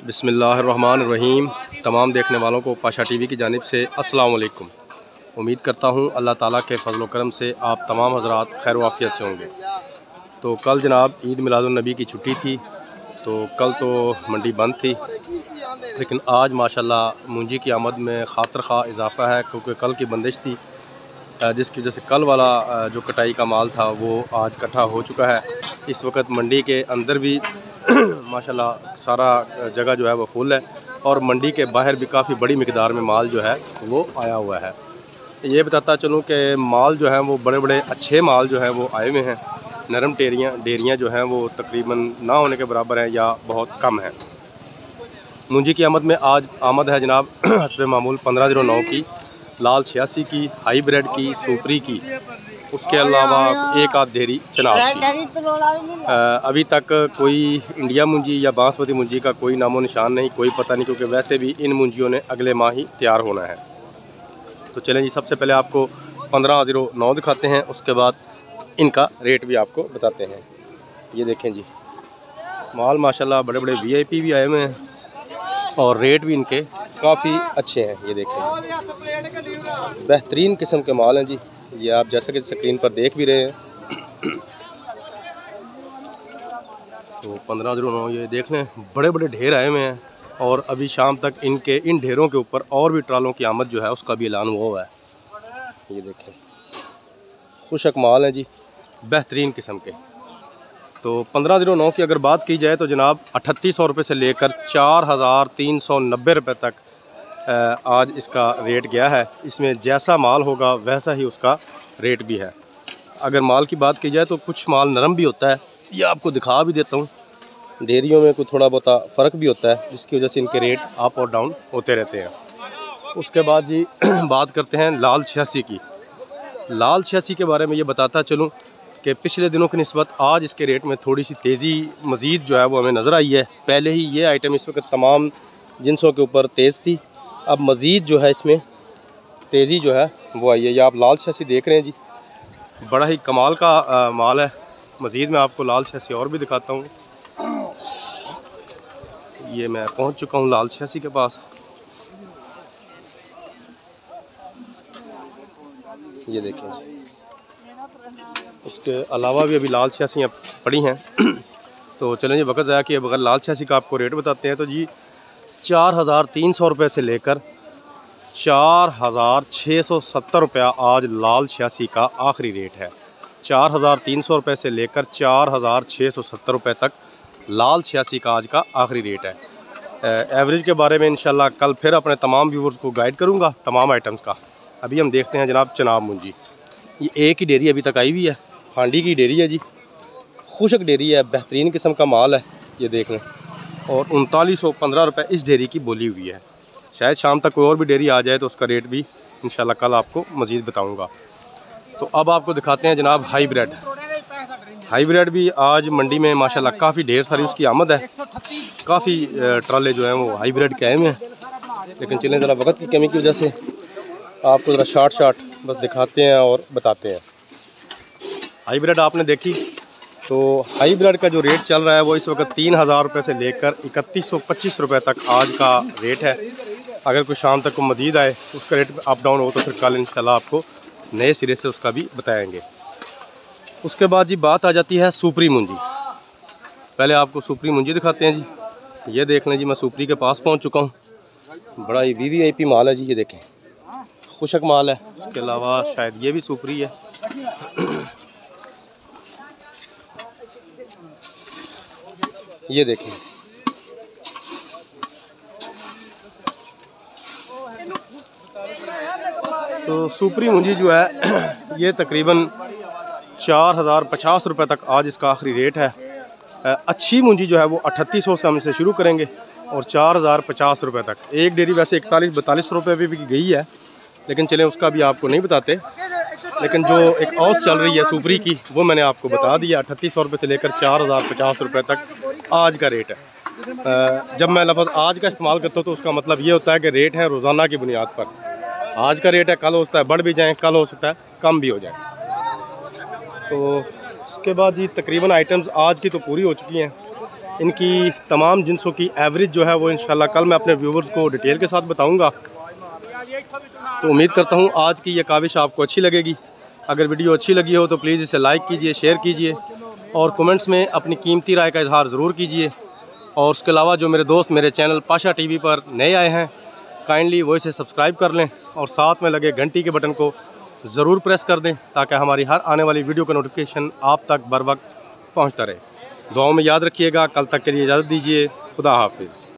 बिस्मिल्लाहिर्रहमानिर्रहीम। तमाम देखने वालों को पाशा टीवी की जानिब से अस्सलाम वालेकुम। उम्मीद करता हूँ अल्लाह ताला के फजल करम से आप तमाम हज़रात खैर वाफ़ियत से होंगे। तो कल जनाब ईद मिलादुन्नबी की छुट्टी थी, तो कल तो मंडी बंद थी, लेकिन आज माशाल्लाह मुंजी की आमद में खातर खा इजाफ़ा है, क्योंकि कल की बंदिश थी जिसकी वजह से कल वाला जो कटाई का माल था वो आज इकट्ठा हो चुका है। इस वक्त मंडी के अंदर भी माशाल्लाह सारा जगह जो है वो फुल है, और मंडी के बाहर भी काफ़ी बड़ी मिकदार में माल जो है वो आया हुआ है। ये बताता चलूँ कि माल जो है वो बड़े बड़े अच्छे माल जो है वो आए हुए हैं। नरम डेरियाँ जो हैं वो तकरीबन ना होने के बराबर हैं या बहुत कम हैं। मुंजी की आमद में आज आमद है जनाब हस्बे मामूल 1509 की, लाल 86 की, हाईब्रिड की, सुपरी की, उसके अलावा एक आध ढेरी चनाब की। अभी तक कोई इंडिया मुंजी या बासमती मुंजी का कोई नामो निशान नहीं, कोई पता नहीं, क्योंकि वैसे भी इन मुंजियों ने अगले माह ही तैयार होना है। तो चलें जी, सबसे पहले आपको 1509 दिखाते हैं, उसके बाद इनका रेट भी आपको बताते हैं। ये देखें जी, माल माशाल्लाह बड़े बड़े VIP भी आए हुए हैं और रेट भी इनके काफ़ी अच्छे हैं। ये देखें, बेहतरीन किस्म के माल हैं जी। ये आप जैसा कि स्क्रीन पर देख भी रहे हैं। तो 1509 ये देख लें, बड़े बड़े ढेर आए हुए हैं, और अभी शाम तक इन ढेरों के ऊपर और भी ट्रालों की आमद जो है उसका भी ऐलान हुआ है। ये देखें, खुशक माल है जी, बेहतरीन किस्म के। तो 1509 की अगर बात की जाए तो जनाब 3800 रुपये से लेकर 4390 रुपये तक आज इसका रेट गया है। इसमें जैसा माल होगा वैसा ही उसका रेट भी है। अगर माल की बात की जाए तो कुछ माल नरम भी होता है, ये आपको दिखा भी देता हूँ। डेयरियों में कुछ थोड़ा बहुत फ़र्क भी होता है, जिसकी वजह से इनके रेट अप और डाउन होते रहते हैं। उसके बाद जी बात करते हैं लाल 86 की। लाल 86 के बारे में ये बताता चलूँ कि पिछले दिनों की निस्बत आज इसके रेट में थोड़ी सी तेज़ी मज़ीद जो है वो हमें नज़र आई है। पहले ही ये आइटम इस वक्त तमाम जिनसों के ऊपर तेज़ थी, अब मज़ीद जो है इसमें तेज़ी जो है वो आई है। ये आप लाल 86 देख रहे हैं जी, बड़ा ही कमाल का माल है। मज़ीद मैं आपको लाल 86 और भी दिखाता हूँ। ये मैं पहुँच चुका हूँ लाल 86 के पास। ये देखें, उसके अलावा भी अभी लाल 86 पड़ी हैं। तो चलें जी, वक्त ज़ाया कि बगैर लाल 86 का आपको रेट बताते हैं। तो जी 4300 रुपये से लेकर 4670 रुपया आज लाल 86 का आखिरी रेट है। 4300 रुपये से लेकर 4670 रुपये तक लाल 86 का आज का आखिरी रेट है। एवरेज के बारे में इंशाल्लाह कल फिर अपने तमाम व्यूवर्स को गाइड करूँगा तमाम आइटम्स का। अभी हम देखते हैं जनाब चनाब मुंजी। ये एक ही डेयरी अभी तक आई हुई है, हांडी की डेयरी है जी, खुशक डेयरी है, बेहतरीन किस्म का माल है। ये देख लें, और 3915 रुपये इस डेयरी की बोली हुई है। शायद शाम तक कोई और भी डेयरी आ जाए तो उसका रेट भी इंशाल्लाह कल आपको मज़ीद बताऊंगा। तो अब आपको दिखाते हैं जनाब हाईब्रिड। हाईब्रिड भी आज मंडी में माशाल्लाह काफ़ी ढेर सारी उसकी आमद है। काफ़ी ट्राले जो हैं वो हाईब्रिड के आए हुए हैं, लेकिन चलें ज़रा वक्त की कमी की वजह से आपको ज़रा शार्ट बस दिखाते हैं और बताते हैं। हाईब्रिड आपने देखी, तो हाईब्रिड का जो रेट चल रहा है वो इस वक्त 3000 रुपये से लेकर 3125 रुपये तक आज का रेट है। अगर कोई शाम तक को मज़ीद आए उसका रेट अप डाउन हो तो फिर कल इंशाल्लाह आपको नए सिरे से उसका भी बताएंगे। उसके बाद जी बात आ जाती है सुपरी मुंजी। पहले आपको सुपरी मुंजी दिखाते हैं जी। ये देख लें जी, मैं सुपरी के पास पहुँच चुका हूँ। बड़ा ही VIP माल है जी। ये देखें, खुशक माल है। उसके अलावा शायद ये भी सुपरी है। ये देखें, तो सुपरी मुंजी जो है ये तकरीबन 4050 रुपये तक आज इसका आखिरी रेट है। अच्छी मुंजी जो है वो 3800 से हम इसे शुरू करेंगे और 4050 रुपये तक। एक डेयरी वैसे 41-42 रुपये भी गई है, लेकिन चलें उसका भी आपको नहीं बताते। लेकिन जो एक औस चल रही है सुपरी की वो मैंने आपको बता दिया। 3800 रुपये से लेकर 4050 रुपये तक आज का रेट है। जब मैं लफ्ज़ आज का इस्तेमाल करता हूँ तो उसका मतलब ये होता है कि रेट है रोज़ाना की बुनियाद पर। आज का रेट है, कल हो सकता है बढ़ भी जाए, कल हो सकता है कम भी हो जाए। तो उसके बाद जी तकरीबन आइटम्स आज की तो पूरी हो चुकी हैं। इनकी तमाम जिन्सों की एवरेज जो है वो इंशाल्लाह कल मैं अपने व्यूवर्स को डिटेल के साथ बताऊंगा। तो उम्मीद करता हूँ आज की ये काविश आपको अच्छी लगेगी। अगर वीडियो अच्छी लगी हो तो प्लीज़ इसे लाइक कीजिए, शेयर कीजिए और कमेंट्स में अपनी कीमती राय का इजहार ज़रूर कीजिए। और उसके अलावा जो मेरे दोस्त मेरे चैनल पाशा टीवी पर नए आए हैं, काइंडली वो इसे सब्सक्राइब कर लें और साथ में लगे घंटी के बटन को ज़रूर प्रेस कर दें ताकि हमारी हर आने वाली वीडियो का नोटिफिकेशन आप तक बर वक्त पहुँचता रहे। दुआओं में याद रखिएगा। कल तक के लिए इजाज़त दीजिए। खुदा हाफिज़।